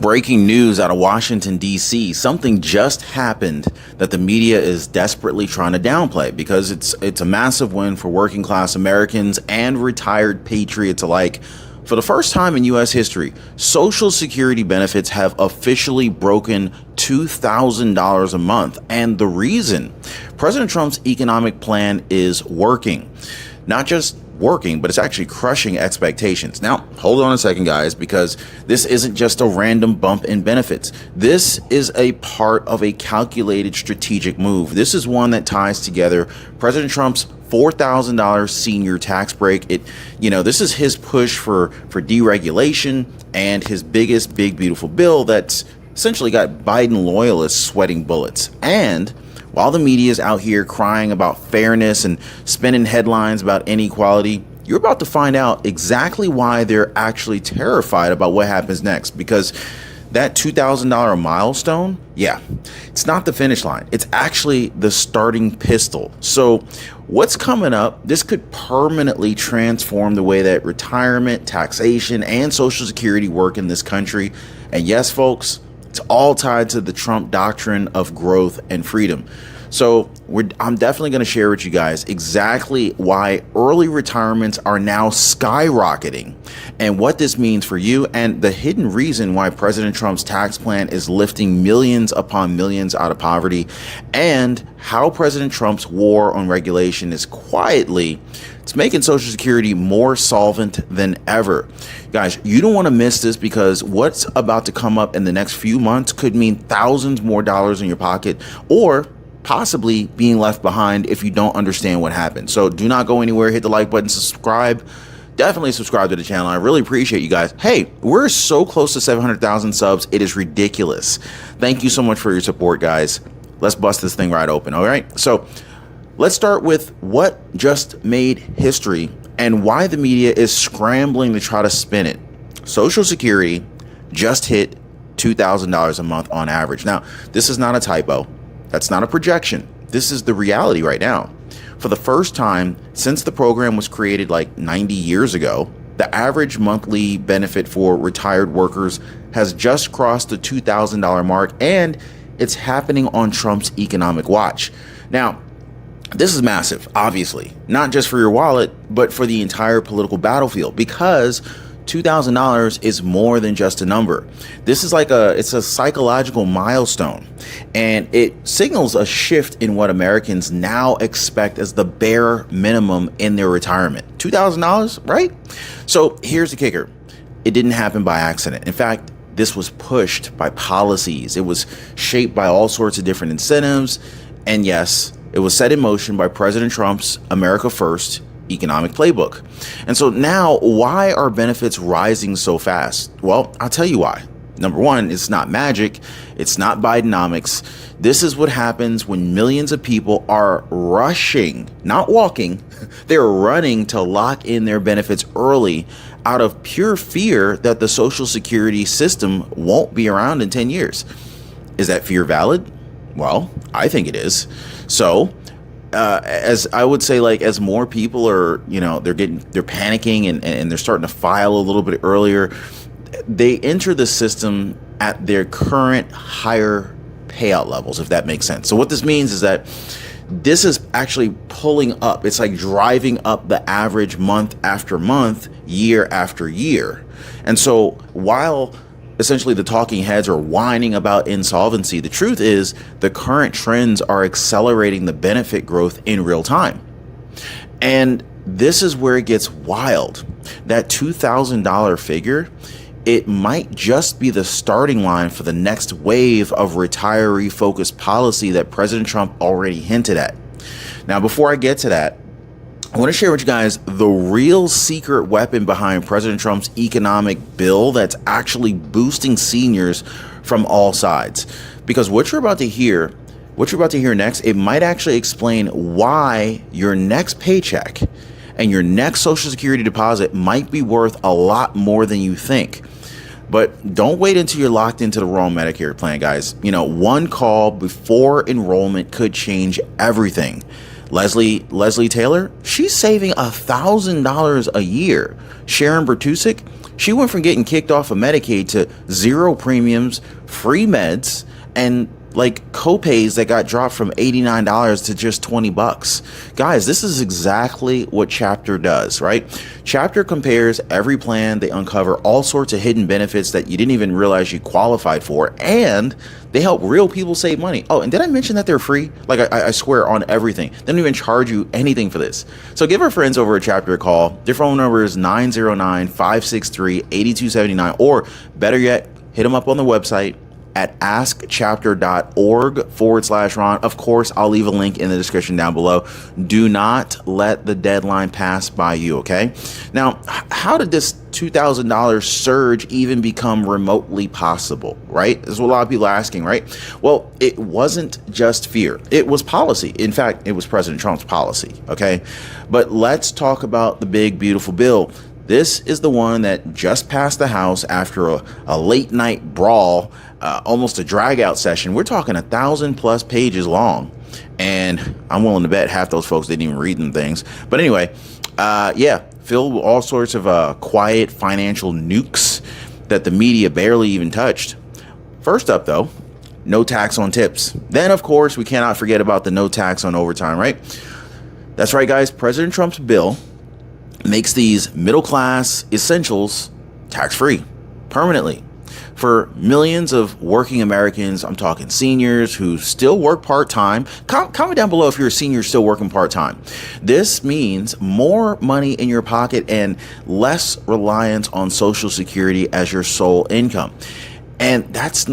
Breaking news out of Washington, D.C. Something just happened that the media is desperately trying to downplay because it's a massive win for working class Americans and retired patriots alike. For the first time in U.S. history, Social Security benefits have officially broken $2,000 a month. And the reason? President Trump's economic plan is working. Not just working, but it's actually crushing expectations. Now, hold on a second, guys, because this isn't just a random bump in benefits. This is a part of a calculated strategic move. This is one that ties together President Trump's $4,000 senior tax break. This is his push for deregulation and his biggest big beautiful bill that's essentially got Biden loyalists sweating bullets. And while the media is out here crying about fairness and spinning headlines about inequality, you're about to find out exactly why they're actually terrified about what happens next. Because that $2,000 milestone, it's not the finish line. It's actually the starting pistol. So what's coming up, this could permanently transform the way that retirement, taxation, and Social Security work in this country. And yes, folks, it's all tied to the Trump doctrine of growth and freedom. So I'm definitely going to share with you guys exactly why early retirements are now skyrocketing and what this means for you, and the hidden reason why President Trump's tax plan is lifting millions upon millions out of poverty, and how President Trump's war on regulation is quietly making Social Security more solvent than ever. Guys, you don't want to miss this, because what's about to come up in the next few months could mean thousands more dollars in your pocket, or possibly being left behind if you don't understand what happened. So do not go anywhere. Hit the like button, subscribe. Definitely subscribe to the channel. I really appreciate you guys. Hey, we're so close to 700,000 subs. It is ridiculous. Thank you so much for your support, guys. Let's bust this thing right open. All right. So let's start with what just made history and why the media is scrambling to try to spin it. Social Security just hit $2,000 a month on average. Now, this is not a typo. That's not a projection. This is the reality right now. For the first time since the program was created like 90 years ago, the average monthly benefit for retired workers has just crossed the $2,000 mark, and it's happening on Trump's economic watch. Now, this is massive, obviously, not just for your wallet, but for the entire political battlefield, because $2,000 is more than just a number. This is it's a psychological milestone, and it signals a shift in what Americans now expect as the bare minimum in their retirement. $2,000, right? So here's the kicker. It didn't happen by accident. In fact, this was pushed by policies. It was shaped by all sorts of different incentives. And yes, it was set in motion by President Trump's America First economic playbook. And so now, why are benefits rising so fast? Well, I'll tell you why. Number one, it's not magic. It's not Bidenomics. This is what happens when millions of people are rushing, not walking. They're running to lock in their benefits early out of pure fear that the Social Security system won't be around in 10 years. Is that fear valid? Well, I think it is. So, as I would say, as more people are, they're panicking and they're starting to file a little bit earlier, they enter the system at their current higher payout levels, if that makes sense. So what this means is that this is actually pulling up. It's like driving up the average month after month, year after year. And so while essentially the talking heads are whining about insolvency, the truth is the current trends are accelerating the benefit growth in real time. And this is where it gets wild. That $2,000 figure, it might just be the starting line for the next wave of retiree focused policy that President Trump already hinted at. Now, before I get to that, I want to share with you guys the real secret weapon behind President Trump's economic bill that's actually boosting seniors from all sides. Because what you're about to hear next, it might actually explain why your next paycheck and your next Social Security deposit might be worth a lot more than you think. But don't wait until you're locked into the wrong Medicare plan, guys. One call before enrollment could change everything. Leslie Taylor, she's saving $1,000 a year. Sharon Bertusik, She went from getting kicked off of Medicaid to zero premiums, free meds, and like copays that got dropped from $89 to just $20. Guys, this is exactly what Chapter does, right? Chapter compares every plan. They uncover all sorts of hidden benefits that you didn't even realize you qualified for, and they help real people save money. Oh, and did I mention that they're free? Like I swear on everything. They don't even charge you anything for this. So give our friends over at Chapter a call. Their phone number is 909-563-8279, or better yet, hit them up on the website at askchapter.org/Ron. Of course, I'll leave a link in the description down below. Do not let the deadline pass by you, okay? Now, how did this $2,000 surge even become remotely possible, right? That's what a lot of people are asking, right? Well, it wasn't just fear. It was policy. In fact, it was President Trump's policy, okay? But let's talk about the big, beautiful bill. This is the one that just passed the House after a late night brawl, almost a drag out session. We're talking 1,000+ pages long. And I'm willing to bet half those folks didn't even read them things. But anyway, yeah, filled with all sorts of quiet financial nukes that the media barely even touched. First up, though, no tax on tips. Then, of course, we cannot forget about the no tax on overtime, right? That's right, guys. President Trump's bill makes these middle-class essentials tax-free permanently for millions of working Americans. I'm talking seniors who still work part-time. Comment down below if you're a senior still working part-time. This means more money in your pocket and less reliance on Social Security as your sole income. And that's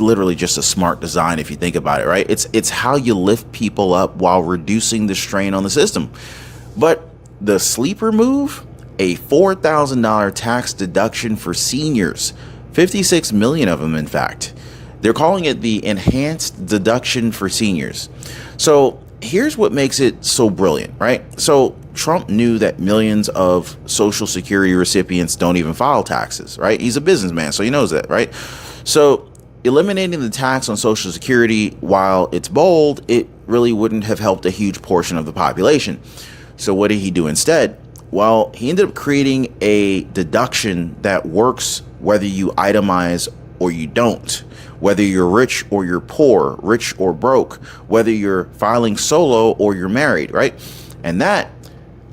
literally just a smart design if you think about it, right? It's how you lift people up while reducing the strain on the system. But the sleeper move, a $4,000 tax deduction for seniors, 56 million of them, in fact. They're calling it the enhanced deduction for seniors. So here's what makes it so brilliant, right? So Trump knew that millions of Social Security recipients don't even file taxes, right? He's a businessman, so he knows that, right? So eliminating the tax on Social Security, while it's bold, it really wouldn't have helped a huge portion of the population. So what did he do instead? Well, he ended up creating a deduction that works whether you itemize or you don't, whether you're rich or you're poor, rich or broke, whether you're filing solo or you're married, right? And that,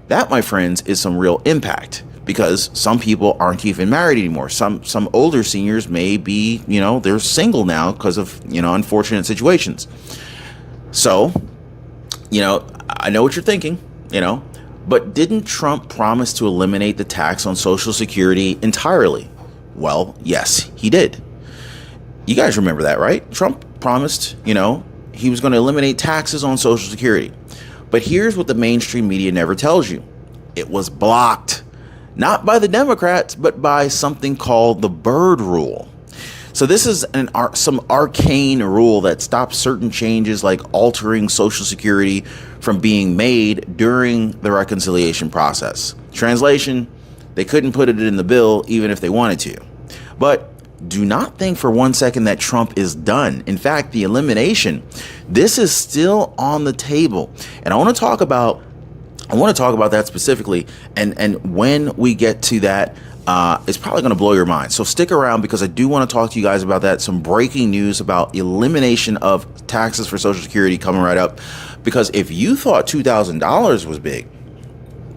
my friends, is some real impact, because some people aren't even married anymore. Some older seniors may be, they're single now because of, unfortunate situations. So, I know what you're thinking. But didn't Trump promise to eliminate the tax on Social Security entirely? Well, yes, he did. You guys remember that, right? Trump promised, he was going to eliminate taxes on Social Security. But here's what the mainstream media never tells you. It was blocked, not by the Democrats, but by something called the Byrd Rule. So this is some arcane rule that stops certain changes, like altering Social Security, from being made during the reconciliation process. Translation, they couldn't put it in the bill even if they wanted to. But do not think for one second that Trump is done. In fact, the elimination, this is still on the table. And I want to talk about that specifically. And when we get to that, it's probably going to blow your mind. So stick around, because I do want to talk to you guys about that. Some breaking news about elimination of taxes for Social Security coming right up. Because if you thought $2,000 was big,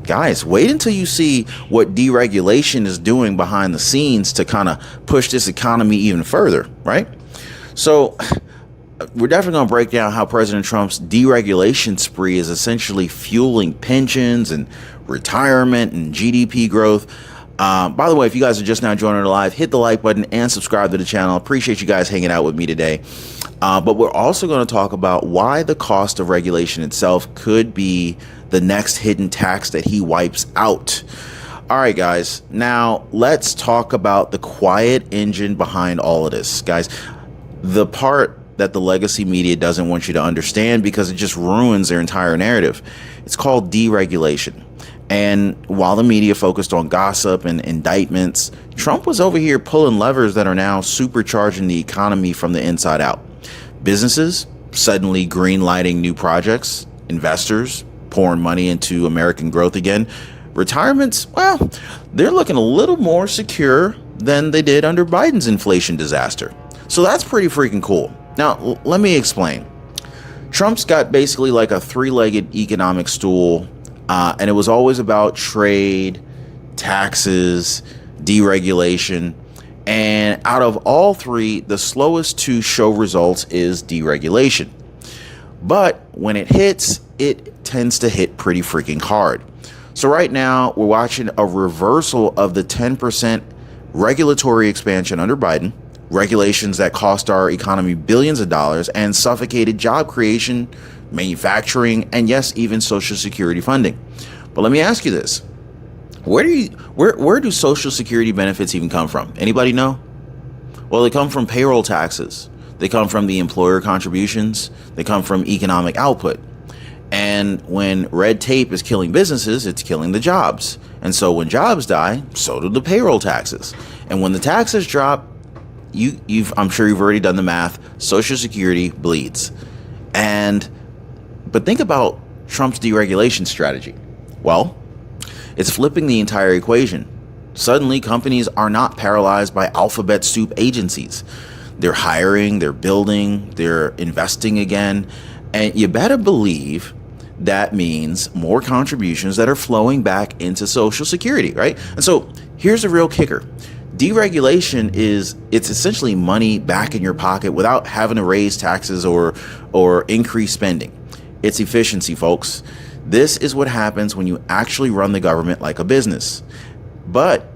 guys, wait until you see what deregulation is doing behind the scenes to kind of push this economy even further, right? So we're definitely going to break down how President Trump's deregulation spree is essentially fueling pensions and retirement and GDP growth. By the way, if you guys are just now joining the live, hit the like button and subscribe to the channel. Appreciate you guys hanging out with me today. But we're also going to talk about why the cost of regulation itself could be the next hidden tax that he wipes out. All right, guys. Now let's talk about the quiet engine behind all of this, guys. The part that the legacy media doesn't want you to understand, because it just ruins their entire narrative. It's called deregulation. And while the media focused on gossip and indictments, Trump was over here pulling levers that are now supercharging the economy from the inside out. Businesses suddenly green lighting new projects, investors pouring money into American growth again, Retirements, well, they're looking a little more secure than they did under Biden's inflation disaster. So that's pretty freaking cool. Now, let me explain. Trump's got basically like a three-legged economic stool, and it was always about trade, taxes, deregulation. And out of all three, the slowest to show results is deregulation. But when it hits, it tends to hit pretty freaking hard. So right now, we're watching a reversal of the 10% regulatory expansion under Biden, regulations that cost our economy billions of dollars and suffocated job creation, manufacturing, and yes, even Social Security funding. But let me ask you this. Where do Social Security benefits even come from? Anybody know? Well, they come from payroll taxes. They come from the employer contributions. They come from economic output. And when red tape is killing businesses, it's killing the jobs. And so when jobs die, so do the payroll taxes. And when the taxes drop, I'm sure you've already done the math, Social Security bleeds. But think about Trump's deregulation strategy. Well, it's flipping the entire equation. Suddenly, companies are not paralyzed by alphabet soup agencies. They're hiring, they're building, they're investing again. And you better believe that means more contributions that are flowing back into Social Security, right? And so here's the real kicker. Deregulation it's essentially money back in your pocket without having to raise taxes or increase spending. It's efficiency, folks. This is what happens when you actually run the government like a business. But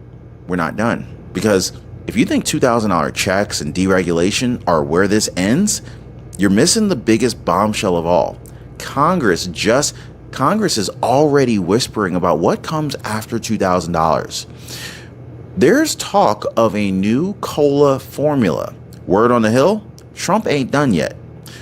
we're not done, because if you think $2,000 checks and deregulation are where this ends, you're missing the biggest bombshell of all. Congress is already whispering about what comes after $2,000. There's talk of a new COLA formula. Word on the hill, Trump ain't done yet.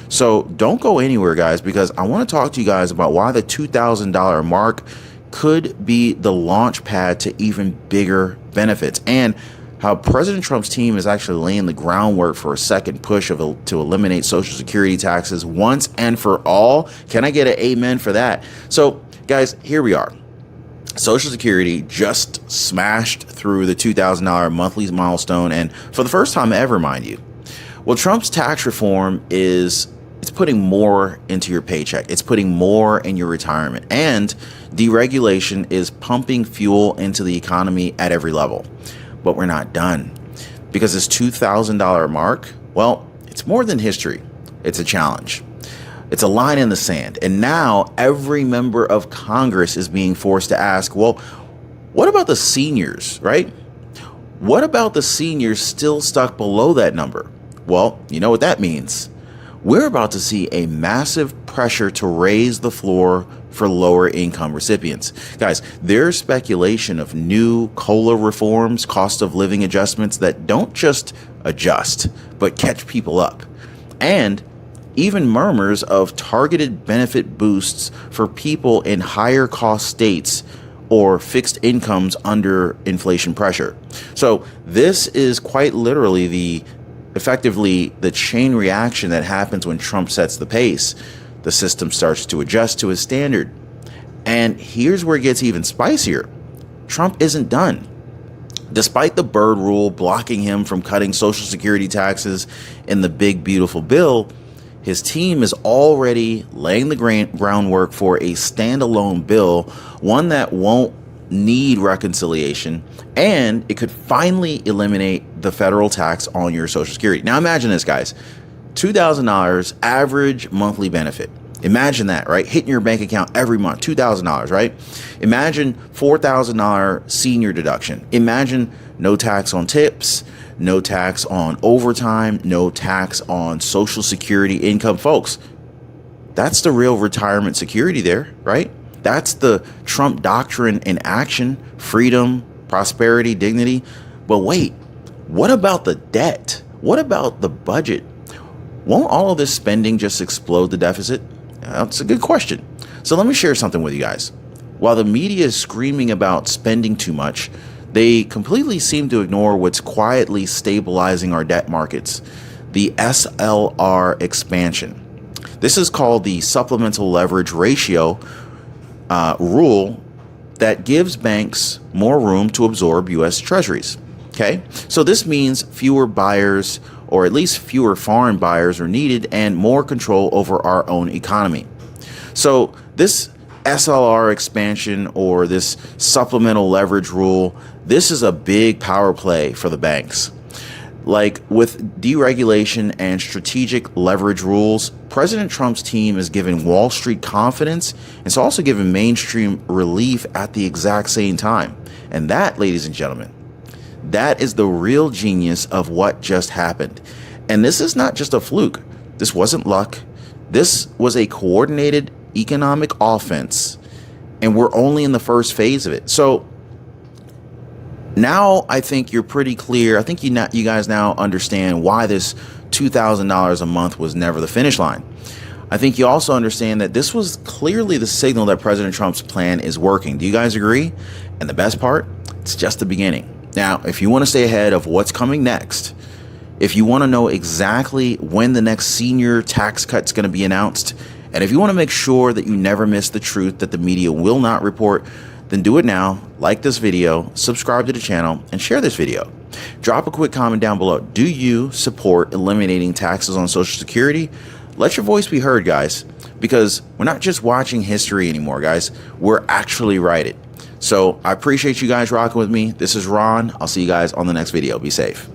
So don't go anywhere, guys, because I want to talk to you guys about why the $2,000 mark could be the launch pad to even bigger benefits, and how President Trump's team is actually laying the groundwork for a second push to eliminate Social Security taxes once and for all. Can I get an amen for that? So, guys, here we are. Social Security just smashed through the $2,000 monthly milestone, and for the first time ever, mind you. Well, Trump's tax reform it's putting more into your paycheck. It's putting more in your retirement, and deregulation is pumping fuel into the economy at every level. But we're not done, because this $2,000 mark, well, it's more than history. It's a challenge. It's a line in the sand. And now every member of Congress is being forced to ask, well, what about the seniors, right? What about the seniors still stuck below that number? Well, you know what that means. We're about to see a massive pressure to raise the floor for lower income recipients. Guys, there's speculation of new COLA reforms, cost of living adjustments that don't just adjust, but catch people up. And even murmurs of targeted benefit boosts for people in higher cost states or fixed incomes under inflation pressure. So this is quite literally effectively the chain reaction that happens when Trump sets the pace. The system starts to adjust to his standard. And here's where it gets even spicier. Trump isn't done. Despite the Byrd rule blocking him from cutting Social Security taxes in the big, beautiful bill, his team is already laying the groundwork for a standalone bill, one that won't need reconciliation, and it could finally eliminate the federal tax on your Social Security. Now imagine this, guys. $2,000 average monthly benefit. Imagine that, right? Hitting your bank account every month, $2,000, right? Imagine $4,000 senior deduction. Imagine no tax on tips, no tax on overtime, no tax on Social Security income. Folks, that's the real retirement security there, right? That's the Trump doctrine in action: freedom, prosperity, dignity. But wait, what about the debt? What about the budget? Won't all of this spending just explode the deficit? That's a good question. So let me share something with you guys. While the media is screaming about spending too much, they completely seem to ignore what's quietly stabilizing our debt markets: the SLR expansion. This is called the supplemental leverage ratio rule, that gives banks more room to absorb U.S. treasuries. Okay, so this means fewer buyers, or at least fewer foreign buyers, are needed, and more control over our own economy. So this SLR expansion, or this supplemental leverage rule, this is a big power play for the banks. Like with deregulation and strategic leverage rules, President Trump's team is giving Wall Street confidence. It's also giving mainstream relief at the exact same time. And that, ladies and gentlemen, that is the real genius of what just happened. And this is not just a fluke. This wasn't luck. This was a coordinated economic offense, and we're only in the first phase of it. So now I think you're pretty clear. I think you guys now understand why this $2,000 a month was never the finish line. I think you also understand that this was clearly the signal that President Trump's plan is working. Do you guys agree? And the best part, it's just the beginning. Now, if you want to stay ahead of what's coming next, if you want to know exactly when the next senior tax cut's going to be announced, and if you want to make sure that you never miss the truth that the media will not report, then do it now. Like this video, subscribe to the channel, and share this video. Drop a quick comment down below. Do you support eliminating taxes on Social Security? Let your voice be heard, guys, because we're not just watching history anymore, guys. We're actually writing it. So I appreciate you guys rocking with me. This is Ron. I'll see you guys on the next video. Be safe.